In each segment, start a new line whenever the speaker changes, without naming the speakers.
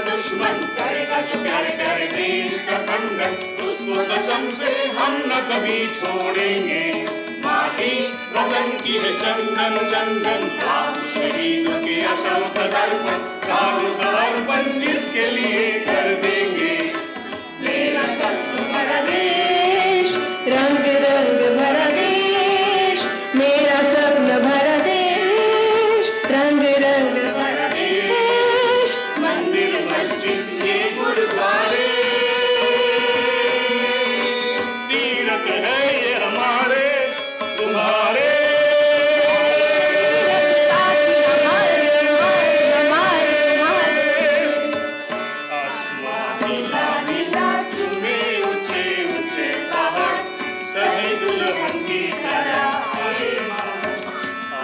दुश्मन करेगा जो प्यारे प्यारे देश का खंडन, उसको कसम से हम न कभी छोड़ेंगे। माटी वतन की है चंदन चंदन, लाख शहीदों के अशोक दर्पण, प्राणों का अर्पण जिसके लिए कर देंगे। मेरा सबसे बड़ा देश,
रंग रंग भरा देश, मेरा सपना भरा देश, रंग रंग भरा देश।
मंदिर मस्जिद ये गुरुद्वारे, तीरथ है ये हमारे तुम्हारे।
साथी हमारे तुम्हारे हमारे तुम्हारे।
आसमान नीला नीला चुमे ऊंचे ऊंचे पहाड़, सही दुल्हन की तरह आए माँ।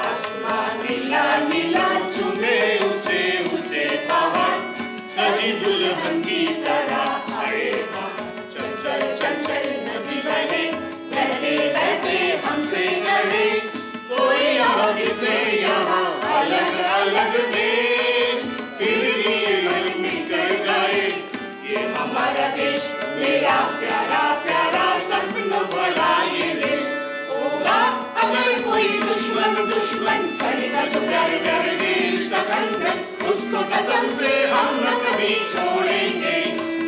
आसमान नीला नीला चुमे ऊंचे ऊंचे पहाड़, सही दुल्हन की तरह आए माँ। चंचल चंचल नदी बहे, बहते बहते हमसे कहे, कोई यहाँ कितने यहाँ अलग अलग देश, फिर भी मन मिलकर गाए ये हमारा देश। मेरा प्यारा प्यारा सपनों भरा ये देश होगा अगर कोई दुश्मन दुश्मन करेगा जो प्यारे प्यारे देश का खंडन, उसको कसम से हम न कभी छोड़ेंगे।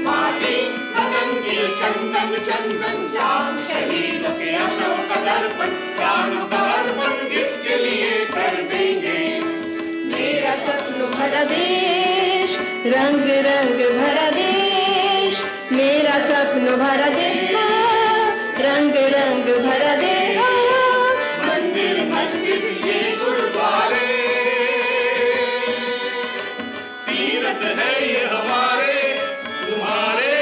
माटी वतन की चंदन चंदन, लाख शहीदों के अशोक दर्पण, प्राणों का अर्पण जिसके लिए कर देंगे।
मेरा सपना भरा देश, रंग रंग भरा देश, मेरा सपना भरा देश, रंग रंग भरा देश।
मंदिर मस्जिद ये गुरुद्वारे, तीरथ है ये हमारे तुम्हारे।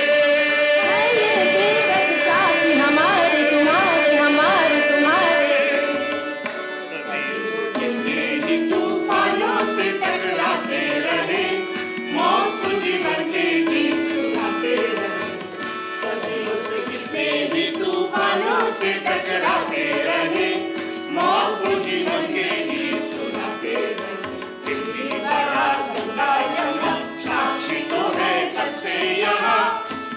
ये तीरथ साथी हमारे तुम्हारे हमारे तुम्हारे।
सदियों कितने ही तूफानों से टकराते रहे, मौत को जीवन के गीत सुनाते रहे। सदियों से कितने ही तूफानों से टकराते रहे, मौत को जीवन के गीत सुनाते रहे। फिर भी बड़ा गंगा जमुना साक्षी तो है सबसे यहाँ,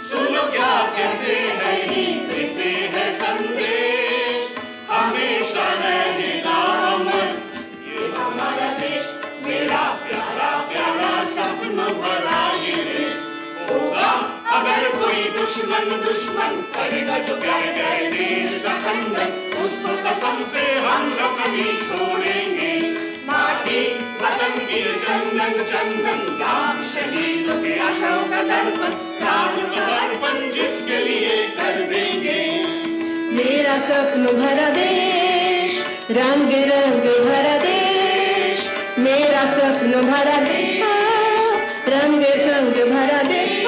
सुनो क्या कहते हैं ये देते हैं संदेश, हमेशा रहेगा अमर ये हमारा देश। मेरा प्यारा प्यारा सपनों भरा ये देश होगा अगर कोई दुश्मन दुश्मन करेगा जो प्यारे प्यारे देश का खंडन, उसको कसम से हम न कभी छोड़ेंगे। माटी वतन की चंदन चंदन, लाख शहीदों के अशोक दर्पण, प्राणों का अर्पण जिसके लिए कर देंगे।
मेरा सपना भरा देश, रंग रंग भरा देश, मेरा सपना भरा देश, रंग रंग भरा देश।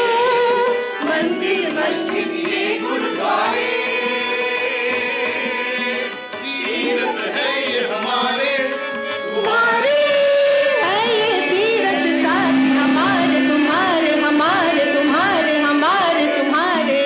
मंदिर मस्जिद ये गुरुद्वारे, तीरथ है ये हमारे तुम्हारे।
है ये तीरथ साथी हमारे तुम्हारे हमारे तुम्हारे हमारे तुम्हारे।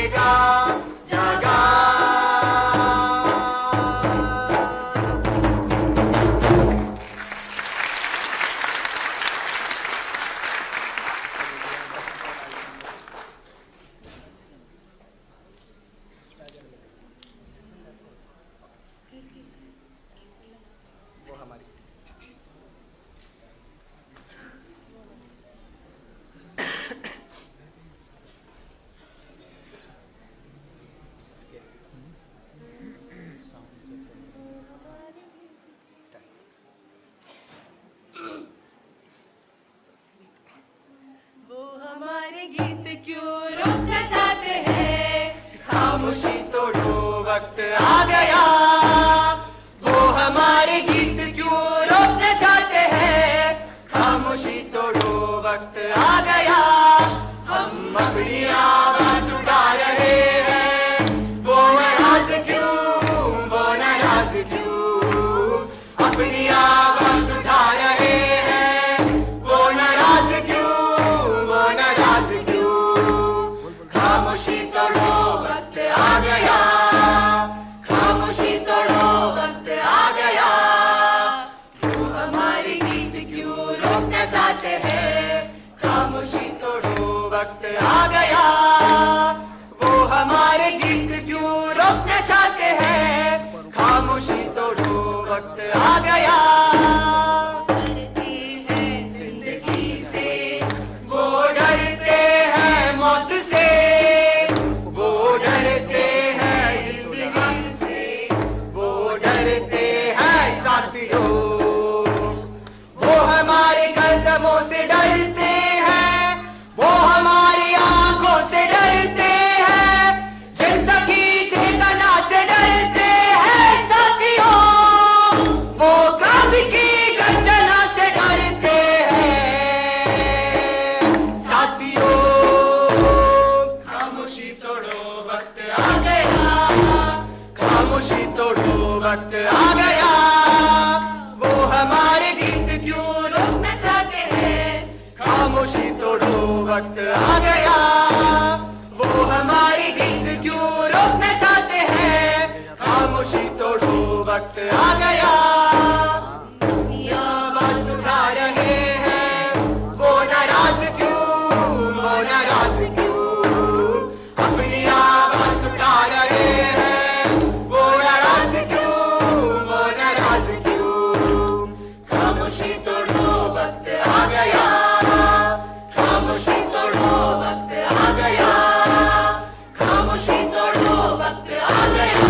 जागेगा जागा।
वो हमारे गीत क्यों रोकना चाहते हैं,
खामोशी तोड़ो वक्त आ गया। वो हमारे गीत क्यों रोकना चाहते हैं, खामोशी तोड़ो वक्त आ गया। हम अपनी आवाज उठा रहे हैं, वो नाराज क्यों, वो नाराज क्यों। अपनी आवाज उठा रहे हैं, वो नाराज क्यों, वो नाराज क्यों। खामोशी तोड़ो वक्त आ गया, खामोशी तोड़ो वक्त आ गया। वो हमारे गीत क्यों रोकना चाहते हैं, खामोशी तोड़ो वक्त आ गया। वो हमारे गीत क्यों रोकना चाहते हैं, खामोशी तोड़ो वक्त आ गया।
डरते हैं जिंदगी से,
वो डरते हैं मौत से, वो डरते हैं जिंदगी से, वो डरते हैं साथियों। वो हमारे कदमों से डरते हैं, वो हमारी आंखों से डरते हैं, जनता की चेतना से डरते हैं साथियों। वो क्रांति की गर्जना से डरते हैं साथियों। खामोशी तोड़ो वक्त आ गया, खामोशी तोड़ो वक्त आ गया। वो हमारे गीत क्यों रोकना चाहते हैं, खामोशी तोड़ो वक्त आ गया। वो हमारे गीत क्यों रोकना चाहते हैं, खामोशी तोड़ो वक्त आ गया। अपनी आवाज उठा रहे हैं, वो नाराज क्यों, वो नाराज क्यों। अपनी आवाज उठा रहे हैं, वो नाराज क्यों, वो नाराज क्यों। खामोशी तोड़ो वक्त आ गया, खामोशी तोड़ो वक्त आ गया, खामोशी तोड़ो वक्त आ गया।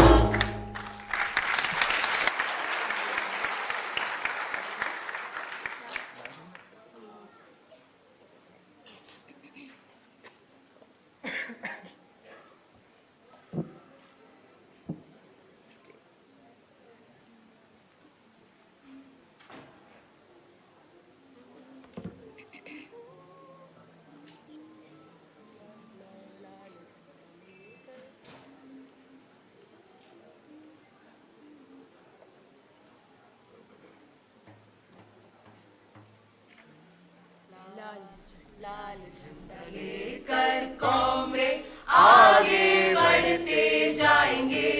लाल झंडा लेकर कॉमरेड आगे बढ़ते जाएंगे।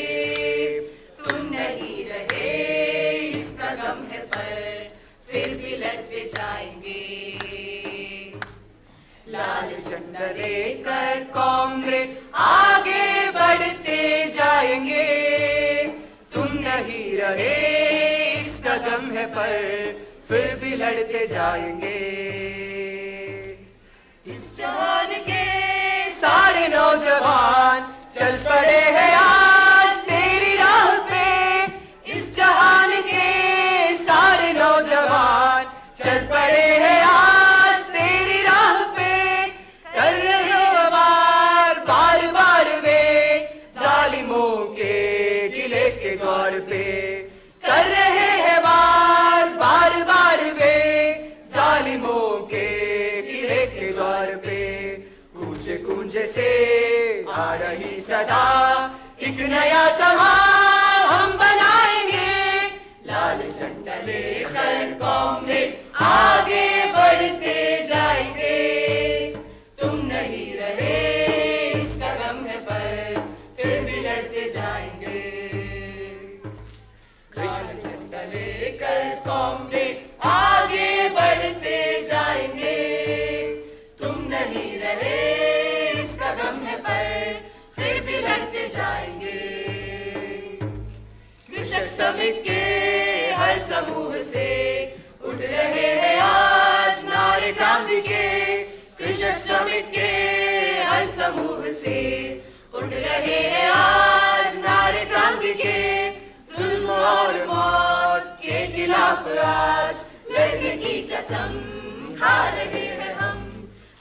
तुम नहीं रहे इसका गम है, पर फिर भी लड़ते जाएंगे।
लाल झंडा लेकर कॉमरेड आगे बढ़ते जाएंगे। तुम नहीं रहे इस कदम है, पर फिर भी लड़ते जाएंगे। इस जहान के सारे नौजवान चल पड़े हैं आज तेरी राह पे। इस जहान के सारे नौजवान चल पड़े हैं आज तेरी राह पे। कर रहे हो बार बार बार वे जालिमों के किले के द्वार पे। कर रहे हैं बार बार बार वे जालिमों के किले के द्वार पे। कूंजे कूंजे से आ रही सदा, एक नया समाज हम बनाएंगे। लाल झंडा लेकर कॉमरेड आगे बढ़ते जाएंगे। तुम नहीं रहे इस कदम है, पर श्रमिक के हर समूह से उठ रहे हैं आज नारे क्रांति के। कृषक श्रमिक के हर समूह से उठ रहे हैं आज नारे क्रांति के। जुल्म और मौत के खिलाफ आज लड़ने की कसम खा रहे हैं हम।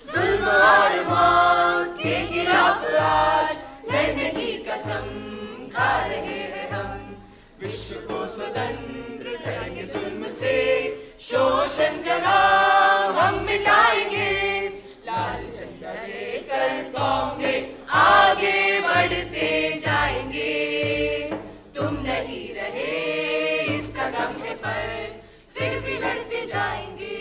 जुल्म और मौत के खिलाफ आज लड़ने की कसम खा रहे हैं हम। विश्व को स्वतंत्र करेंगे जुल्म से, शोषण का नाम हम मिटाएंगे। लाल झंडा लेकर कांग्रेस आगे बढ़ते जाएंगे। तुम नहीं रहे इसका गम है पर फिर भी लड़ते जाएंगे।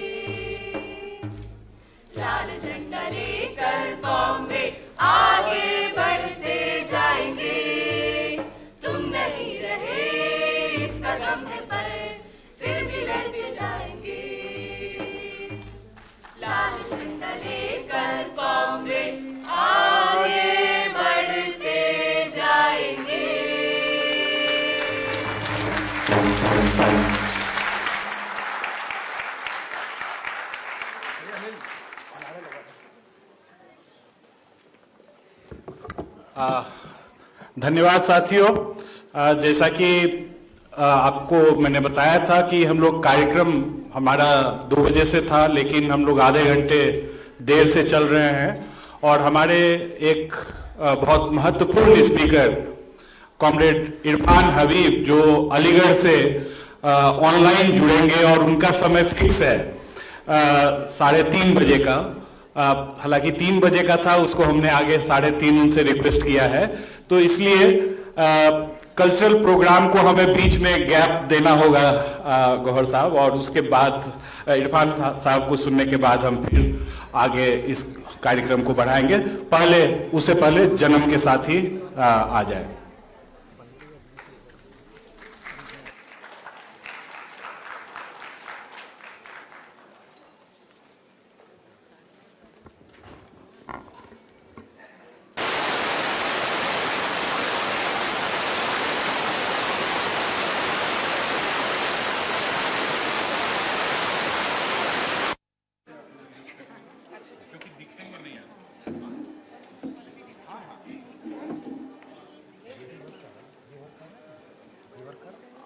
लाल झंडा लेकर कांग्रेस आगे बढ़ते जाएंगे। तुम नहीं रहे इसका गम है पर फिर भी लड़ते जाएंगे। लाल झंडा लेकर कांग्रेस आगे बढ़ते जाएंगे।
धन्यवाद साथियों। जैसा कि आपको मैंने बताया था कि हम लोग कार्यक्रम हमारा 2 बजे से था, लेकिन हम लोग आधे घंटे देर से चल रहे हैं और हमारे एक बहुत महत्वपूर्ण स्पीकर कॉमरेड इरफान हबीब जो अलीगढ़ से ऑनलाइन जुड़ेंगे और उनका समय फिक्स है 3:30 बजे का। हालांकि 3 बजे का था, उसको हमने आगे 3:30 उनसे रिक्वेस्ट किया है, तो इसलिए कल्चरल प्रोग्राम को हमें बीच में गैप देना होगा गौहर साहब, और उसके बाद इरफान साहब को सुनने के बाद हम फिर आगे इस कार्यक्रम को बढ़ाएंगे। उससे पहले जन्म के साथ ही आ जाए।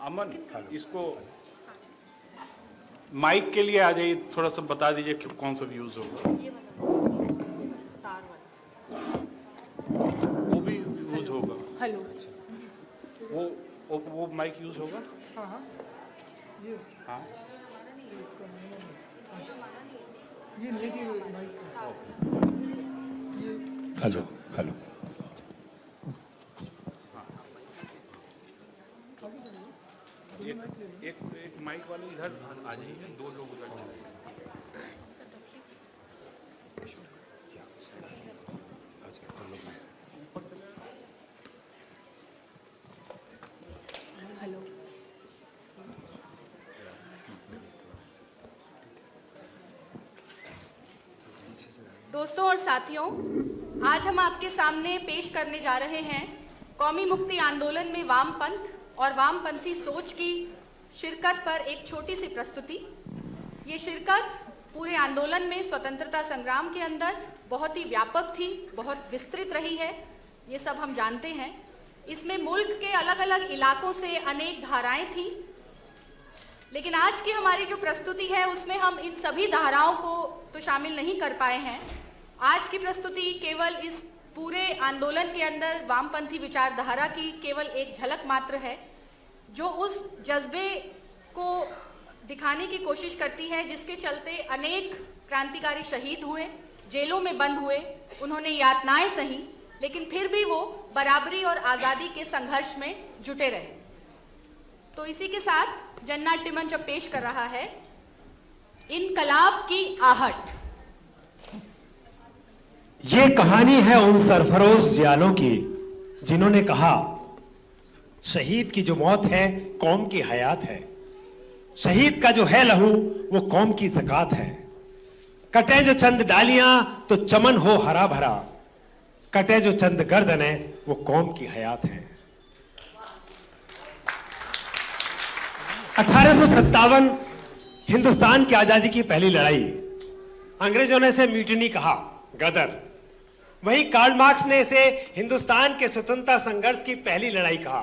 अमन, इसको माइक के लिए आ जाइए, थोड़ा सा बता दीजिए कि कौन सा यूज होगा। वो भी यूज होगा।
हेलो,
वो माइक यूज होगा।
हाँ ये
हाँ,
ये नेटिव माइक है।
Hello hello.
एक माइक वाले इधर आ जाइए, 2 लोग उधर चले जाइए।
हेलो,
दोस्तों और साथियों, आज हम आपके सामने पेश करने जा रहे हैं कौमी मुक्ति आंदोलन में वामपंथ और वामपंथी सोच की शिरकत पर एक छोटी सी प्रस्तुति। ये शिरकत पूरे आंदोलन में स्वतंत्रता संग्राम के अंदर बहुत ही व्यापक थी, बहुत विस्तृत रही है, ये सब हम जानते हैं। इसमें मुल्क के अलग अलग इलाकों से अनेक धाराएं थी, लेकिन आज की हमारी जो प्रस्तुति है उसमें हम इन सभी धाराओं को तो शामिल नहीं कर पाए हैं। आज की प्रस्तुति केवल इस पूरे आंदोलन के अंदर वामपंथी विचारधारा की केवल एक झलक मात्र है, जो उस जज्बे को दिखाने की कोशिश करती है जिसके चलते अनेक क्रांतिकारी शहीद हुए, जेलों में बंद हुए, उन्होंने यातनाएं सही, लेकिन फिर भी वो बराबरी और आज़ादी के संघर्ष में जुटे रहे। तो इसी के साथ जननाट्य मंच अब पेश कर रहा है इनकलाब की आहट।
ये कहानी है उन सरफरोश जियालों की जिन्होंने कहा, शहीद की जो मौत है कौम की हयात है, शहीद का जो है लहू वो कौम की ज़कात है। कटे जो चंद डालियां तो चमन हो हरा भरा, कटे जो चंद गर्दनें वो कौम की हयात है। 1857 हिंदुस्तान की आजादी की पहली लड़ाई, अंग्रेजों ने इसे म्यूटिनी कहा, गदर। वहीं कार्ल मार्क्स ने इसे हिंदुस्तान के स्वतंत्रता संघर्ष की पहली लड़ाई कहा।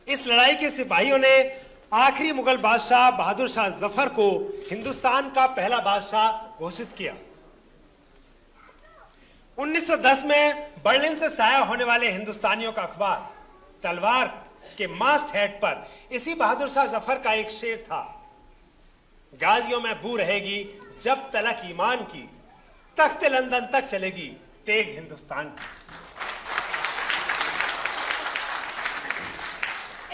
इस लड़ाई के सिपाहियों ने आखिरी मुगल बादशाह बहादुर शाह जफर को हिंदुस्तान का पहला बादशाह घोषित किया। 1910 में बर्लिन से शाया होने वाले हिंदुस्तानियों का अखबार तलवार के मास्ट हेड पर इसी बहादुर शाह जफर का एक शेर था, गाजियों में बू रहेगी जब तलक ईमान की, तख्त लंदन तक चलेगी तेग हिंदुस्तान की।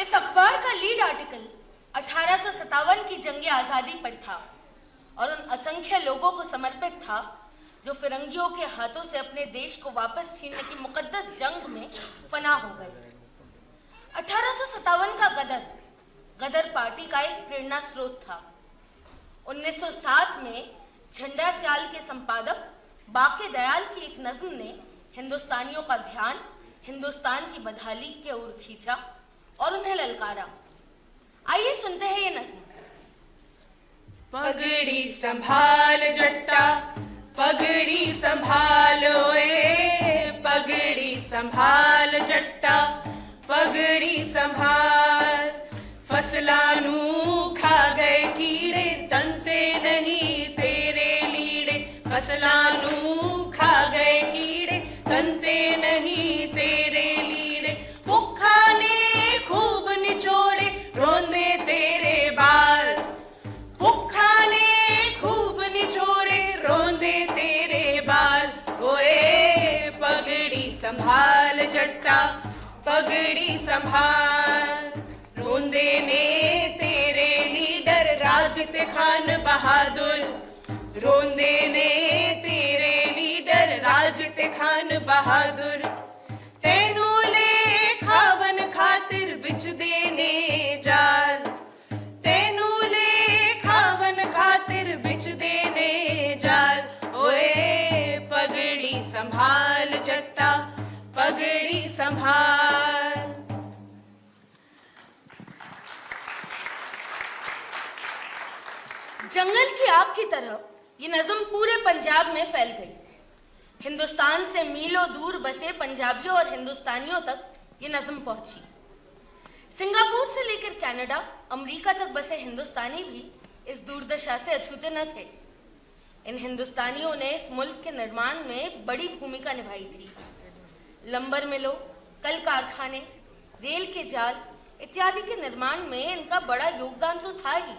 इस अखबार का लीड आर्टिकल 1857 की जंग आजादी पर था और उन असंख्य लोगों को समर्पित था जो फिरंगियों के हाथों से अपने देश को वापस छीनने की मुकद्दस जंग में फना हो गए। 1857 का गदर पार्टी का एक प्रेरणा स्रोत था। 1907 में झंडा स्याल के संपादक बाके दयाल की एक नज्म ने हिंदुस्तानियों का ध्यान हिंदुस्तान की बदहाली की ओर खींचा और उन्हें ललकारा। आइए सुनते हैं ये नज्म।
पगड़ी संभाल जट्टा, पगड़ी संभालो ए, पगड़ी संभाल जट्टा, पगड़ी संभाल। फसलानू खा गए कीड़े, तन से नहीं तेरे लीड़े। फसलानू खा गए कीड़े, तन से नहीं तेरे लीड़े। भुक्खा ने खूब निचोड़े, रोंदे तेरे बाल। भुक्खा ने खूब निचोड़े, रोंदे तेरे बाल। ओए पगड़ी संभाल जट्टा, पगड़ी संभाल। रोंदे ने तेरे लीडर राजत खान बहादुर। रोंदे ने तेरे लीडर राजत खान बहादुर। तेनू ले खावन खातिर बिच देने जाल। तेनू ले खावन खातिर बिच देने जाल। ओए पगड़ी संभाल जट्टा, पगड़ी संभाल।
जंगल की आग की तरह ये नज़म पूरे पंजाब में फैल गई। हिंदुस्तान से मीलों दूर बसे पंजाबियों और हिंदुस्तानियों तक ये नज़म पहुंची। सिंगापुर से लेकर कनाडा, अमेरिका तक बसे हिंदुस्तानी भी इस दुर्दशा से अछूते न थे। इन हिंदुस्तानियों ने इस मुल्क के निर्माण में बड़ी भूमिका निभाई थी। लंबर मिलों, कल कारखाने, रेल के जाल इत्यादि के निर्माण में इनका बड़ा योगदान तो था ही,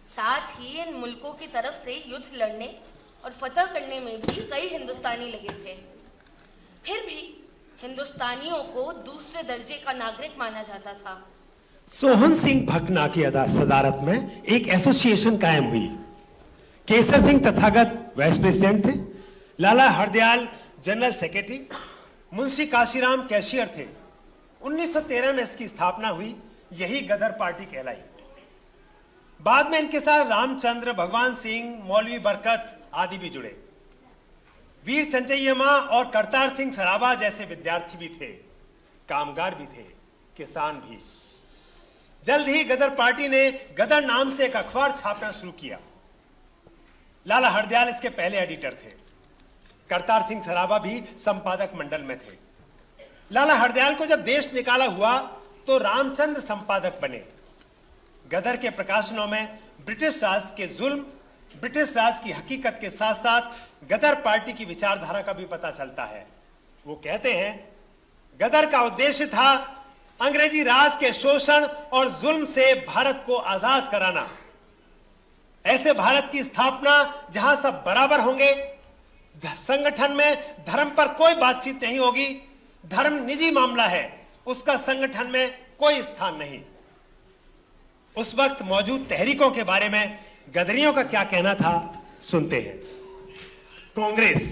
साथ ही इन मुल्कों की तरफ से युद्ध लड़ने और फतह करने में भी कई हिंदुस्तानी लगे थे। फिर भी हिंदुस्तानियों को दूसरे दर्जे का नागरिक माना जाता था।
सोहन सिंह भकना की सदारत में एक एसोसिएशन कायम हुई। केसर सिंह तथागत वाइस प्रेसिडेंट थे, Lala Hardayal general secretary, Munshi Kashiram cashier थे। 1913 में इसकी स्थापना हुई, यही गदर पार्टी कहलाई। बाद में इनके साथ रामचंद्र, भगवान सिंह, मौलवी बरकत आदि भी जुड़े। वीर चंचय्यमा और करतार सिंह सराबा जैसे विद्यार्थी भी थे, कामगार भी थे, किसान भी। जल्द ही गदर पार्टी ने गदर नाम से एक अखबार छापना शुरू किया। लाला हरदयाल इसके पहले एडिटर थे। करतार सिंह सराबा भी संपादक मंडल में थे। लाला हरदयाल को जब देश निकाला हुआ तो रामचंद्र संपादक बने। गदर के प्रकाशनों में ब्रिटिश राज के जुल्म, ब्रिटिश राज की हकीकत के साथ साथ गदर पार्टी की विचारधारा का भी पता चलता है। वो कहते हैं, गदर का उद्देश्य था अंग्रेजी राज के शोषण और जुल्म से भारत को आजाद कराना। ऐसे भारत की स्थापना जहां सब बराबर होंगे, संगठन में धर्म पर कोई बातचीत नहीं होगी, धर्म निजी मामला है, उसका संगठन में कोई स्थान नहीं। उस वक्त मौजूद तहरीकों के बारे में गदरियों का क्या कहना था, सुनते हैं। कांग्रेस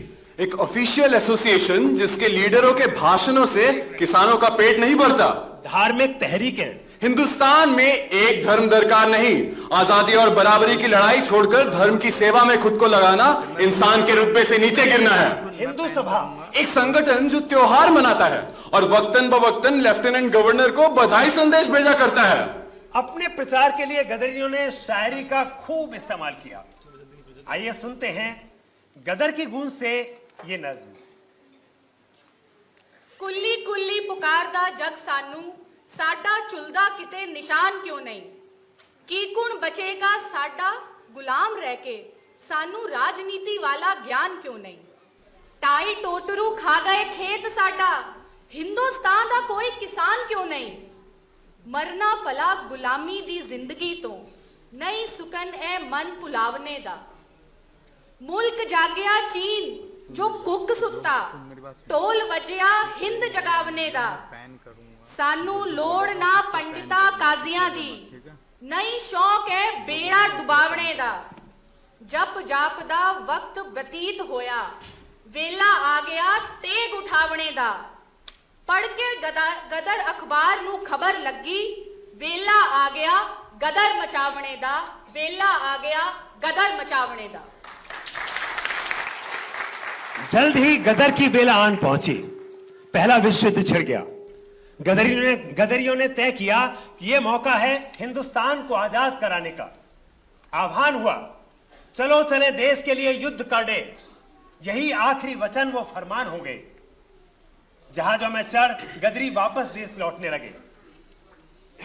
एक ऑफिशियल एसोसिएशन जिसके लीडरों के भाषणों से किसानों का पेट नहीं भरता।
धार्मिक तहरीकें।
हिंदुस्तान में एक धर्म दरकार नहीं, आजादी और बराबरी की लड़ाई छोड़कर धर्म की सेवा में खुद को लगाना इंसान के रुतबे से नीचे गिरना है।
हिंदू सभा
एक संगठन जो त्योहार मनाता है और वक्तन बवक्तन लेफ्टिनेंट गवर्नर को बधाई संदेश भेजा करता है।
अपने प्रचार के लिए गदरियों ने शायरी का खूब इस्तेमाल किया। आइए सुनते हैं गदर की गूंज से ये नज्म।
कुल्ली कुल्ली पुकारदा जग सानू, साडा चुलदा किते निशान क्यों नहीं। की गुण बचेगा साडा गुलाम रह के, सानू राजनीति वाला ज्ञान क्यों नहीं। टाई टोटरू खा गए खेत साडा, हिंदुस्तान दा कोई किसान क्यों नहीं। मरना भला गुलामी दी जिंदगी तो, नहीं सुकन ए मन पुलावने दा। मुल्क जागया चीन जो कुक सुत्ता, टोल वजया हिंद जगावने दा। सानू लोड़ ना पंडिता काजियां दी, नहीं शौक है बेड़ा डुबावने दा। जप जाप दा वक्त बतीत होया, वेला आ गया तेग उठावने दा। पढ़ के गदर अखबार नू खबर लगी, वेला आ गया गदर मचावने दा। वेला आ गया गदर मचावने दा।
जल्द ही गदर की बेला आन पहुंची। पहला विश्व युद्ध छिड़ गया। गदरियों ने तय किया कि यह मौका है हिंदुस्तान को आजाद कराने का। आह्वान हुआ, चलो चले देश के लिए युद्ध कर दे। यही आखिरी वचन वो फरमान हो गए। जहाजों में चढ़ गदरी वापस देश लौटने लगे,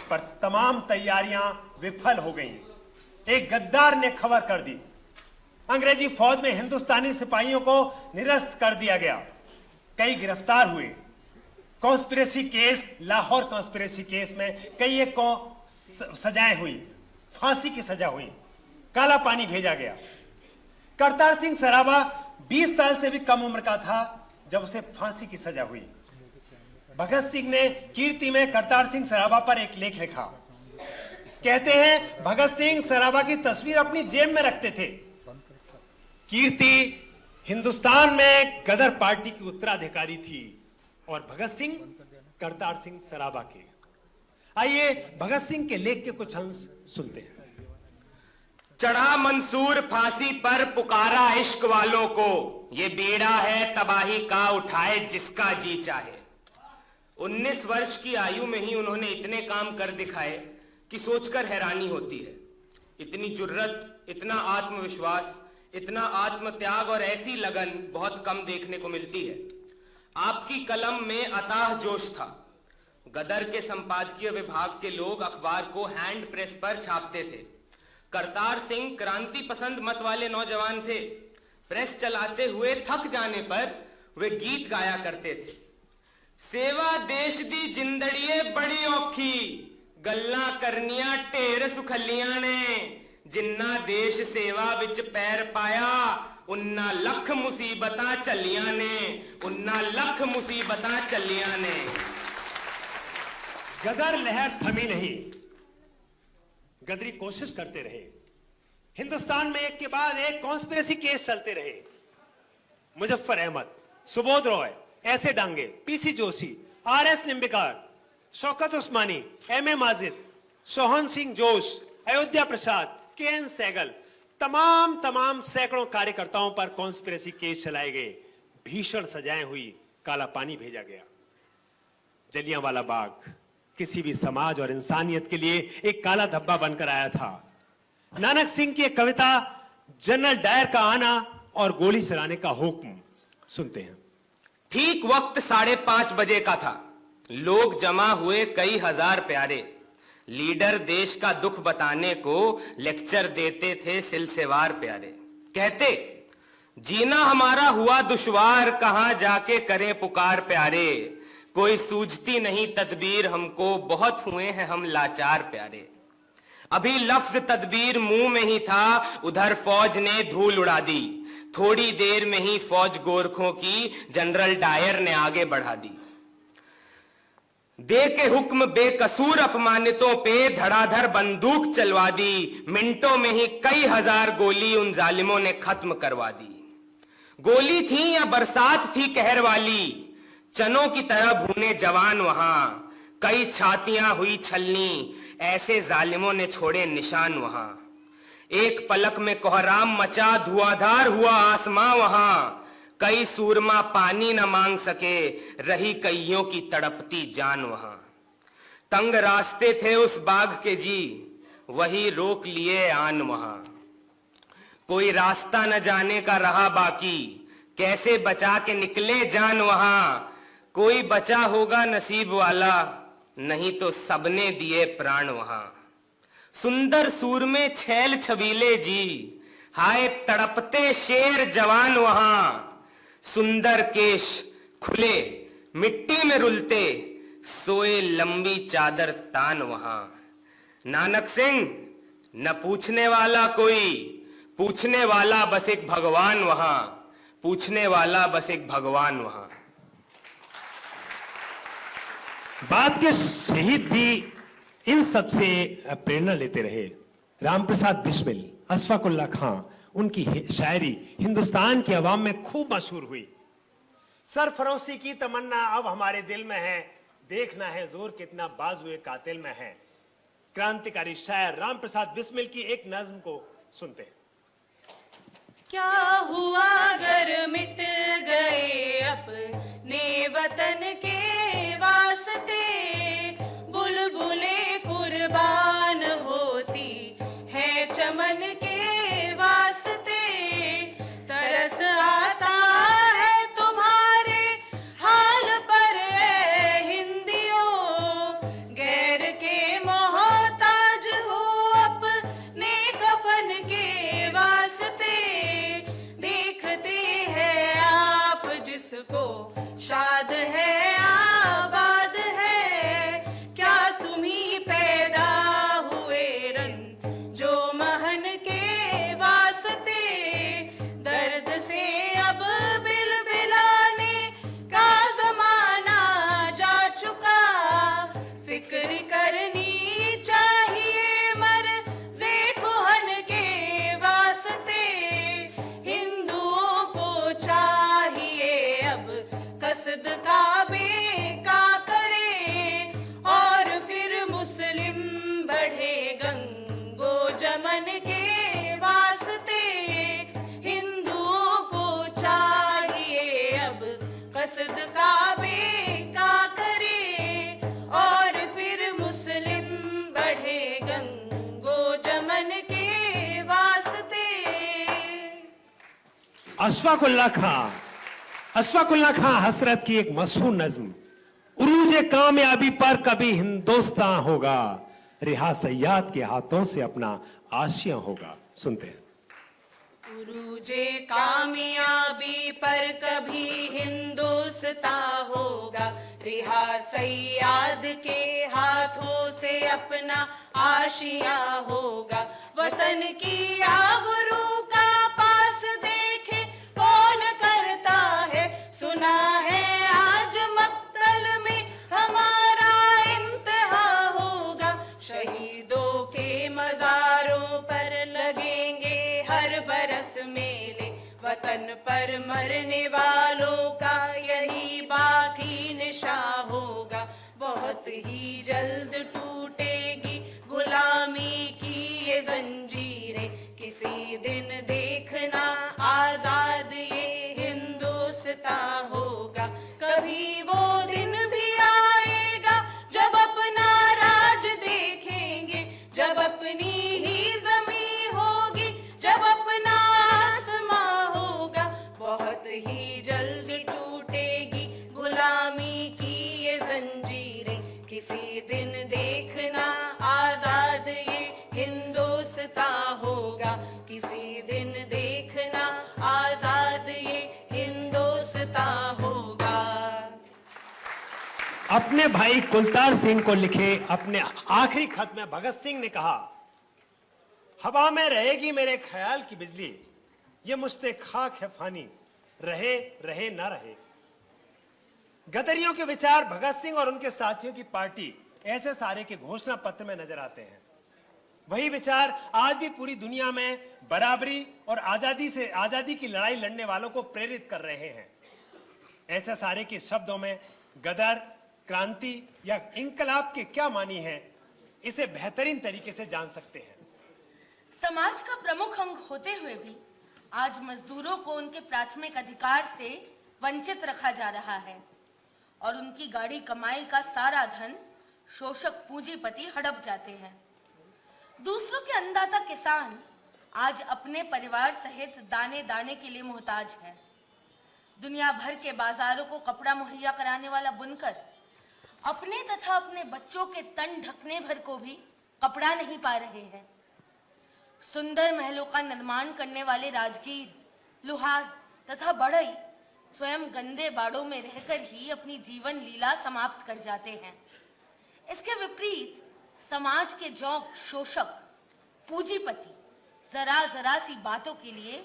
पर तमाम तैयारियां विफल हो गईं। एक गद्दार ने खबर कर दी, अंग्रेजी फौज में हिंदुस्तानी सिपाहियों को निरस्त कर दिया गया। कई गिरफ्तार हुए। Conspiracy case, Lahore conspiracy case में कई एक को सजाएं हुई, फांसी की सजा हुई, काला पानी भेजा गया। करतार सिंह सराबा 20 साल से भी कम उम्र का था जब उसे फांसी की सजा हुई। भगत सिंह ने कीर्ति में करतार सिंह सराबा पर एक लेख लिखा। कहते हैं भगत सिंह सराबा की तस्वीर अपनी जेब में रखते थे। कीर्ति हिंदुस्तान में गदर पार्टी की उत्तराधिकारी थी और भगत सिंह करतार सिंह सराबा के। आइए भगत सिंह के लेख के कुछ अंश सुनते हैं।
चढ़ा मंसूर फांसी पर, पुकारा इश्क वालों को, ये बीड़ा है तबाही का उठाए जिसका जी चाहे। 19 वर्ष की आयु में ही उन्होंने इतने काम कर दिखाए कि सोचकर हैरानी होती है। इतनी जुर्रत, इतना आत्मविश्वास, इतना आत्मत्याग और ऐसी लगन बहुत कम देखने को मिलती है। आपकी कलम में अताह जोश था। गदर के संपादकीय विभाग के लोग अखबार को हैंड प्रेस पर छापते थे। करतार सिंह क्रांति पसंद मत वाले नौजवान थे। प्रेस चलाते हुए थक जाने पर वे गीत गाया करते थे। सेवा देश दी जिंदड़िए बड़ी औखी, गल्ला करनिया ढेर सुखलियां ने। जिन्ना देश सेवा विच पैर पाया, उन्ना लख मुसीबतां चलियां ने, उन्ना लख मुसीबतां चलियां ने।
गदर लहर थमी नहीं, गदरी कोशिश करते रहे। हिंदुस्तान में एक के बाद एक कॉन्स्पिरेसी केस चलते रहे। मुजफ्फर अहमद, सुबोध रॉय, ऐसे डांगे, पीसी जोशी, आरएस निंबिकार, शौकत उस्मानी, एमए माजिद, सोहन सिंह जोश, अयोध्या प्रसाद, केएन सहगल, तमाम सैकड़ों कार्यकर्ताओं पर कॉन्स्पिरेसी केस चलाए गए। भीषण सजाएं हुई, काला पानी भेजा गया। जलियांवाला बाग किसी भी समाज और इंसानियत के लिए एक काला धब्बा बनकर आया था। नानक सिंह की एक कविता, जनरल डायर का आना और गोली चलाने का हुक्म, सुनते हैं।
ठीक वक्त 5:30 बजे का था। लोग जमा हुए कई हजार प्यारे। लीडर देश का दुख बताने को लेक्चर देते थे सिलसिलेवार प्यारे। कहते, जीना हमारा हुआ दुश्वार, कहां जाके करें पुकार प्यारे। कोई सूझती नहीं तदबीर हमको, बहुत हुए हैं हम लाचार प्यारे। अभी लफ्ज तदबीर मुंह में ही था, उधर फौज ने धूल उड़ा दी। थोड़ी देर में ही फौज गोरखों की जनरल डायर ने आगे बढ़ा दी। दे के हुक्म बेकसूर अपमानितों पे धड़ाधड़ बंदूक चलवा दी। मिनटों में ही कई हजार गोली उन जालिमों ने खत्म करवा दी। गोली थी या बरसात थी कहर वाली, चनों की तरह भूने जवान वहां। कई छातियां हुई छलनी, ऐसे जालिमों ने छोड़े निशान वहां। एक पलक में कोहराम मचा, धुआंधार हुआ आसमां वहां। कई सूरमा पानी न मांग सके, रही कईयों की तड़पती जान वहां। तंग रास्ते थे उस बाग के जी, वही रोक लिए आन वहां। कोई रास्ता न जाने का रहा बाकी, कैसे बचा के निकले जान वहां। कोई बचा होगा नसीब वाला, नहीं तो सबने दिए प्राण वहां। सुंदर सूर में छैल छबीले जी, हाय तड़पते शेर जवान वहां। सुंदर केश खुले मिट्टी में रुलते, सोए लंबी चादर तान वहां। नानक सिंह न पूछने वाला कोई, पूछने वाला बस एक भगवान वहां। पूछने वाला बस एक भगवान वहां।
बाद के शहीद भी इन सब से प्रेरणा लेते रहे। रामप्रसाद बिस्मिल, अशफाक उल्लाह खां, उनकी शायरी हिंदुस्तान की आवाम में खूब मशहूर हुई। सरफरोशी की तमन्ना अब हमारे दिल में है, देखना है जोर कितना बाजुए कातिल में है। क्रांतिकारी शायर रामप्रसाद बिस्मिल की एक नज्म को सुनते हैं।
क्या हुआ अगर मिट गए अपने वतन के वास्ते, बुलबुले कुर्बान होती है चमन के वास्ते। तरस आता है तुम्हारे हाल पर ए हिंदियों, गैर के मोहताज हो अपने कफन के वास्ते। देखते हैं आप जिसको शाद है आबाद है, क्या तुम्ही पैदा हुए रन जो महन के वास्ते। दर्द से अब बिलबिलाने का जमाना जा चुका, फिक्र करनी चाहिए मर्ज़े कुहन के वास्ते। हिंदुओं को चाहिए अब कसद काबे का करे, और फिर मुस्लिम बढ़े गंगो जमन के वास्ते। हिंदुओं को चाहिए अब कसद काबे का करे, और फिर मुस्लिम बढ़े गंगो जमन के वास्ते।
अशफाक उल्लाह खां हसरत की एक मशहूर नज्म, उरूज कामयाबी पर कभी हिंदुस्तान होगा, रिहा सयाद के हाथों से अपना आशियां होगा। सुनते हैं।
उरूजे कामयाबी पर कभी हिंदुस्तां होगा, रिहा सयाद के हाथों से अपना आशिया होगा। वतन की आबरू का पास देखे कौन करता है, सुना है आज मक्तल में हमारा इम्तिहा होगा। शहीदों के मजारों पर लगेंगे हर बरस मेले, वतन पर मरने वालों का यही बाकी निशान होगा। बहुत ही जल्द टूटेगी गुलामी की ये जंजीरें, किसी दिन देखना आजाद ये हिंदुस्तान होगा। कभी वो दिन भी आएगा जब अपना राज देखेंगे, जब अपनी ही जमीन होगी, जब अपना आसमां होगा। बहुत ही जल्द टूटेगी गुलामी की ये जंजीरें, किसी दिन देखना आजाद ये हिंदुस्तान होगा। किसी दिन देखना आजाद ये हिंदुस्तान होगा।
अपने भाई कुलतार सिंह को लिखे अपने आखिरी खत में भगत सिंह ने कहा, हवा में रहेगी मेरे ख्याल की बिजली, ये मुझसे खाक है फानी, रहे रहे ना रहे। गदरियों के विचार भगत सिंह और उनके साथियों की पार्टी ऐसे सारे के घोषणा पत्र में नजर आते हैं। वही विचार आज भी पूरी दुनिया में बराबरी और आजादी की लड़ाई लड़ने वालों को प्रेरित कर रहे हैं। ऐसे सारे के शब्दों में गदर, क्रांति या इंकलाब के क्या मानी है, इसे बेहतरीन तरीके से जान सकते हैं।
समाज का प्रमुख अंग होते हुए भी आज मजदूरों को उनके प्राथमिक अधिकार से वंचित रखा जा रहा है, और उनकी गाड़ी कमाई का सारा धन शोषक पूंजीपति हड़प जाते हैं। दूसरों के अन्नदाता किसान आज अपने परिवार सहित दाने दाने के लिए मोहताज है। दुनिया भर के बाजारों को कपड़ा मुहैया कराने वाला बुनकर अपने तथा अपने बच्चों के तन ढकने भर को भी कपड़ा नहीं पा रहे हैं। सुंदर महलों का निर्माण करने वाले राजगीर, लुहार तथा बढ़ई स्वयं गंदे बाड़ों में रहकर ही अपनी जीवन लीला समाप्त कर जाते हैं। इसके विपरीत समाज के जोंक शोषक पूंजीपति जरा जरा सी बातों के लिए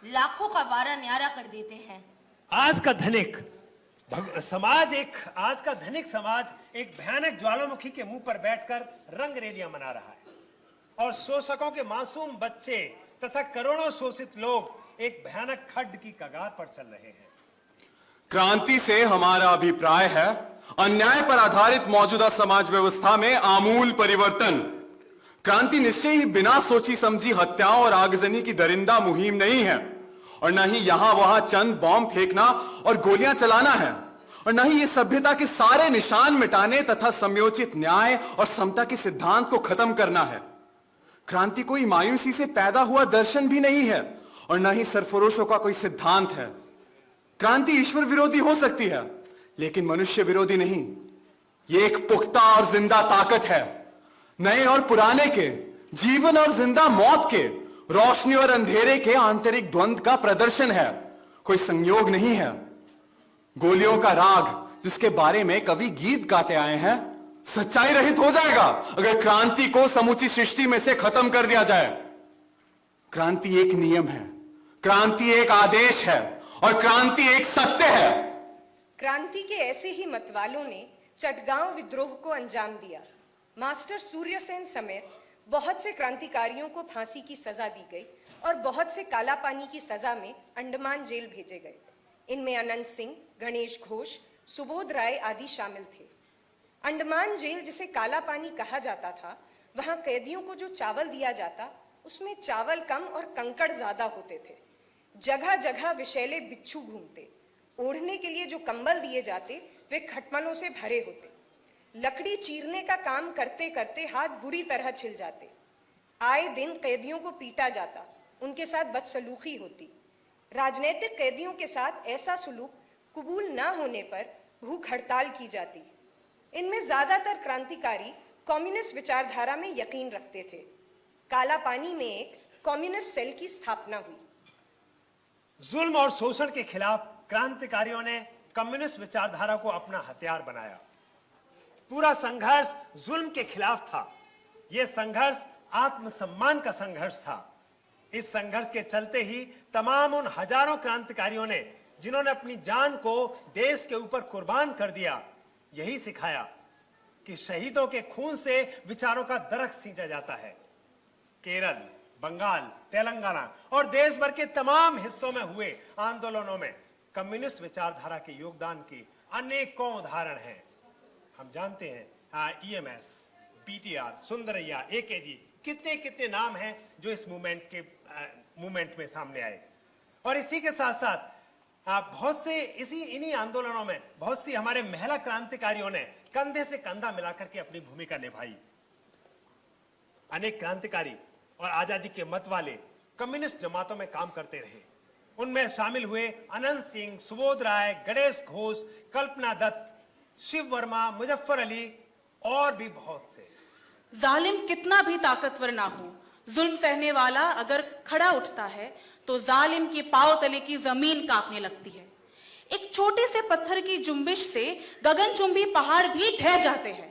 लाखों का वारा न्यारा कर देते हैं।
आज का धनिक समाज एक भयानक ज्वालामुखी के मुंह पर बैठकर रंग रैलियां मना रहा है और शोषकों के मासूम बच्चे तथा करोड़ों शोषित लोग एक भयानक खड्ड की कगार पर चल रहे हैं।
क्रांति से हमारा अभिप्राय है अन्याय पर आधारित मौजूदा समाज व्यवस्था में आमूल परिवर्तन। क्रांति निश्चय ही बिना सोची समझी हत्याओं और आगजनी की दरिंदा मुहिम नहीं है, और न ही यहां वहां चंद बॉम्ब फेंकना और गोलियां चलाना है, और न ही ये सभ्यता के सारे निशान मिटाने तथा समयोचित न्याय और समता के सिद्धांत को खत्म करना है। क्रांति कोई मायूसी से पैदा हुआ दर्शन भी नहीं है, और न ही सरफरोशों का कोई सिद्धांत है। क्रांति ईश्वर विरोधी हो सकती है, लेकिन मनुष्य विरोधी नहीं। ये एक पुख्ता और जिंदा ताकत है, नए और पुराने के, जीवन और जिंदा मौत के, रोशनी और अंधेरे के आंतरिक द्वंद्व का प्रदर्शन है, कोई संयोग नहीं है। गोलियों का राग जिसके बारे में कवि गीत गाते आए हैं सच्चाई रहित हो जाएगा अगर क्रांति को समूची सृष्टि में से खत्म कर दिया जाए। क्रांति एक नियम है, क्रांति एक आदेश है, और क्रांति एक सत्य है।
क्रांति के ऐसे ही मतवालों ने चटगांव विद्रोह को अंजाम दिया। मास्टर सूर्यसेन समेत बहुत से क्रांतिकारियों को फांसी की सजा दी गई और बहुत से काला पानी की सजा में अंडमान जेल भेजे गए। इनमें अनंत सिंह, गणेश घोष, सुबोध राय आदि शामिल थे। अंडमान जेल जिसे काला पानी कहा जाता था, वहां कैदियों को जो चावल दिया जाता उसमें चावल कम और कंकड़ ज्यादा होते थे। जगह जगह विषैले बिच्छू घूमते। ओढ़ने के लिए जो कंबल दिए जाते वे खटमलों से भरे होते। लकड़ी चीरने का काम करते करते हाथ बुरी तरह छिल जाते। आए दिन कैदियों को पीटा जाता, उनके साथ बदसलूकी होती। राजनीतिक कैदियों के साथ ऐसा सुलूक कबूल न होने पर भूख हड़ताल की जाती। इनमें ज्यादातर क्रांतिकारी कम्युनिस्ट विचारधारा में यकीन रखते थे। काला पानी में एक कम्युनिस्ट सेल की स्थापना हुई।
जुल्म और शोषण के खिलाफ क्रांतिकारियों ने कम्युनिस्ट विचारधारा को अपना हथियार बनाया। पूरा संघर्ष जुल्म के खिलाफ था। यह संघर्ष आत्मसम्मान का संघर्ष था। इस संघर्ष के चलते ही तमाम उन हजारों क्रांतिकारियों ने जिन्होंने अपनी जान को देश के ऊपर कुर्बान कर दिया, यही सिखाया कि शहीदों के खून से विचारों का दरख्त सींचा जाता है। केरल, बंगाल, तेलंगाना और देश भर के तमाम हिस्सों में हुए आंदोलनों में कम्युनिस्ट विचारधारा के योगदान की अनेकों उदाहरण हैं। हम जानते हैं ईएमएस, पीटीआर, सुंदरैया, एकेजी, कितने कितने नाम हैं जो इस मूवमेंट में सामने आए। और इसी के साथ साथ बहुत से इन्हीं आंदोलनों में बहुत सी हमारे महिला क्रांतिकारियों ने कंधे से कंधा मिलाकर के अपनी भूमिका निभाई। अनेक क्रांतिकारी और आजादी के मत वाले कम्युनिस्ट जमातों में काम करते रहे। उनमें शामिल हुए अनंत सिंह, सुबोध राय, गणेश घोष, कल्पना दत्त, शिव वर्मा, मुजफ्फर अली और भी बहुत से।
जालिम कितना भी ताकतवर ना हो, जुल्म सहने वाला अगर खड़ा उठता है तो जालिम की पांव तले की जमीन कांपने लगती है। एक छोटे से पत्थर की जुम्बिश से गगनचुंबी पहाड़ भी ढह जाते हैं।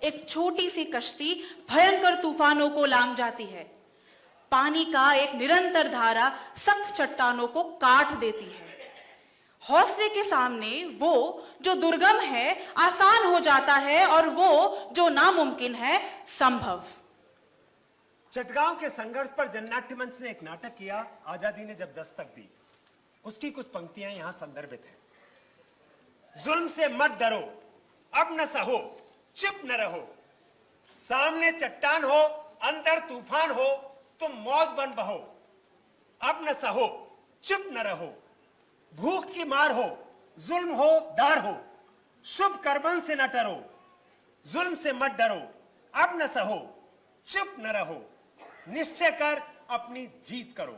एक छोटी सी कश्ती भयंकर तूफानों को लांघ जाती है। पानी का एक निरंतर धारा सख्त चट्टानों को काट देती है। हौसले के सामने वो जो दुर्गम है आसान हो जाता है और वो जो नामुमकिन है संभव।
चटगांव के संघर्ष पर जननाट्य मंच ने एक नाटक किया, आजादी ने जब दस्तक दी। उसकी कुछ पंक्तियां यहां संदर्भित हैं। जुल्म से मत डरो, अब न सहो, चुप न रहो। सामने चट्टान हो, अंदर तूफान हो, तुम मौज बन बहो। अब न सहो, चुप न रहो। भूख की मार हो, जुल्म हो, दार हो, शुभ कर्मन से न टरो। जुल्म से मत डरो, अब न सहो, चुप न रहो, निश्चय कर अपनी जीत करो।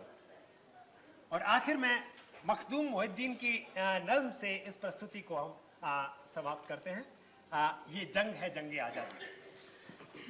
और आखिर में मखदूम मोहिद्दीन की नज्म से इस प्रस्तुति को हम समाप्त करते हैं। ये जंग है जंगे आजादी।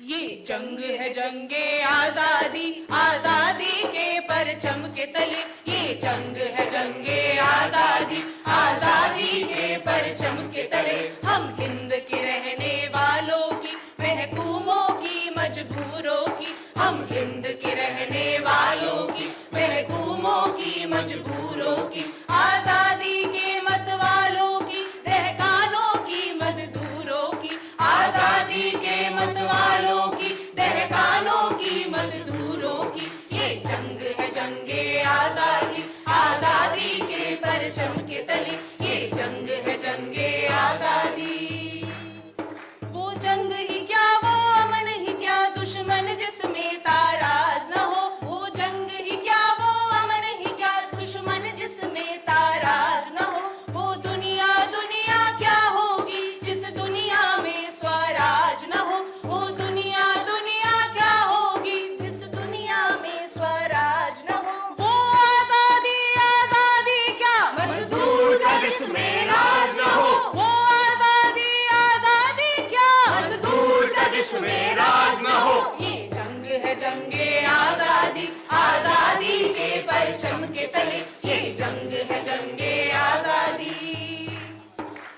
ये जंग है जंगे आजादी, आजादी के परचम के तले। ये जंग है जंगे आजादी, आजादी के परचम के तले। हम हिंद के रहने वालों की, महकूमों की, मजबूरों की। हम हिंद के रहने वालों की, महकूमों की, मजबूरों की। आजादी के मत वालों की, दहकानों की, मजदूरों की। आजादी के मत वालों की, दहकानों की, मजदूरों की। ये जंग है जंगे आजादी, आजादी के परचम के तले। ये जंग है जंगे आजादी। वो जंग ही क्या, वो अमन ही क्या, दुश्मन जिसमें ताराज न हो। वो जंग ही क्या, वो अमन ही क्या, दुश्मन जिसमें ताराज न हो। वो दुनिया दुनिया क्या होगी, जिस दुनिया में स्वराज न हो। वो दुनिया दुनिया क्या होगी, जिस दुनिया में स्वराज न हो। वो आजादी आजादी क्या, मजदूर का जिसमें राज न हो। वो आजादी आजादी क्या, मजदूर का जिसमें राज न हो। ये जंग है जंगे आजादी, आजादी के परचम के तले। ये जंग है जंगे आजादी।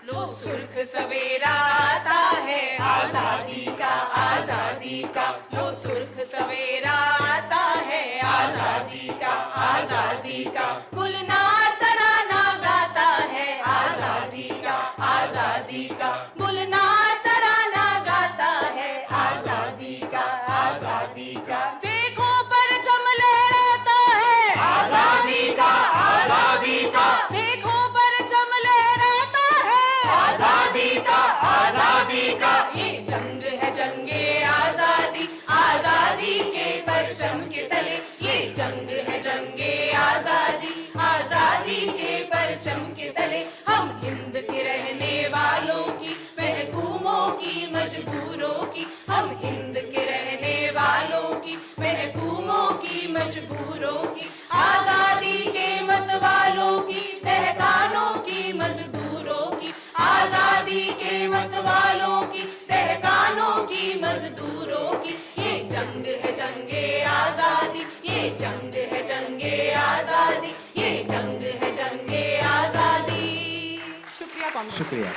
लो सुर्ख सवेरा आता है आजादी का, आजादी का। लो सुर्ख सवेरा आता है आजादी का, आजादी का। गुलनार तराना गाता है आजादी का, आजादी का। गुलनार तराना गाता है आजादी का, आजादी का। देखो परचम लहराता है आजादी का, आजादी का। देखो परचम लहराता है आजादी का, आजादी का। ये जंग है जंगे आजादी, आजादी के परचम के तले। ये जंग है जंगे आजादी, आजादी के परचम के तले। हम हिंद के रहने वालों की, महकूमों की, मजबूरों की। हम हिंद के रहने वालों की, महकूमों की, मजबूरों की। आजादी के मत वालों की, तहखानों की, मजदूरों की। आजादी के मत वालों की, तहखानों की, मजदूरों की। ये जंग है जंगे आजादी, ये जंग है जंगे आजादी। ये जंग है जंगे आजादी।
शुक्रिया कॉमरेड।
शुक्रिया।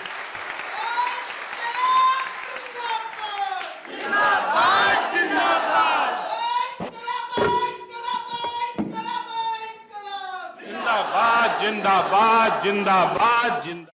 जिंदाबाद जिंदाबाद जिंदाबाद जिंदाबाद।